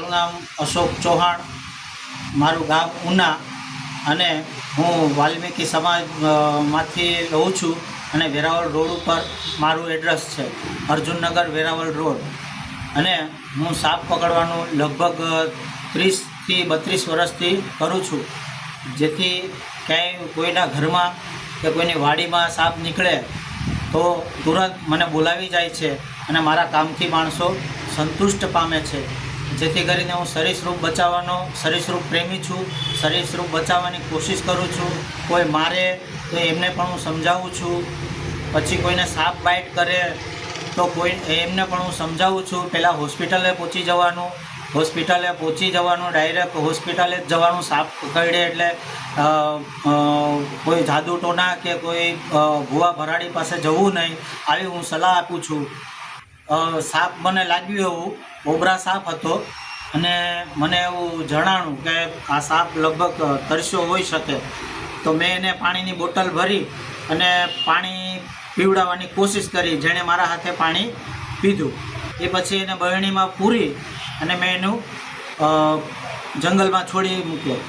મારું નામ અશોક ચૌહાણ, મારું ગામ ઉના અને હું વાલ્મીકી સમાજમાંથી રહું છું અને વેરાવળ રોડ ઉપર મારું એડ્રેસ છે, અર્જુનનગર વેરાવળ રોડ. અને હું સાપ પકડવાનું લગભગ 30થી 32 વર્ષથી કરું છું, જેથી ક્યાંય કોઈના ઘરમાં કે કોઈની વાડીમાં સાપ નીકળે તો તુરંત મને બોલાવી જાય છે અને મારા કામથી માણસો સંતુષ્ટ પામે છે. જેથી કરીને હું સરીસૃપ પ્રેમી છું, સરીસૃપ બચાવવાની કોશિશ કરું છું. કોઈ મારે તો એમને પણ હું સમજાવું છું, પછી કોઈને સાપ બાઇટ કરે તો એમને પણ હું સમજાવું છું. પહેલાં હોસ્પિટલે પહોંચી જવાનું, ડાયરેક્ટ હોસ્પિટલે જ જવાનું. સાપ કરડે એટલે કોઈ જાદુ ટોના કે કોઈ ભૂવા ભરાડી પાસે જવું નહીં, આવી હું સલાહ આપું છું. સાપ મને લાગ્યું એવું કોબરા સાપ હતો અને મને એવું જણાણું કે આ સાપ લગભગ તરસ્યો હોઈ શકે, તો મેં એને પાણીની બોટલ ભરી અને પાણી પીવડાવવાની કોશિશ કરી. જેણે મારા હાથે પાણી પીધું એ પછી એને બરણીમાં પૂરી અને મેં એનું જંગલમાં છોડી મૂક્યો.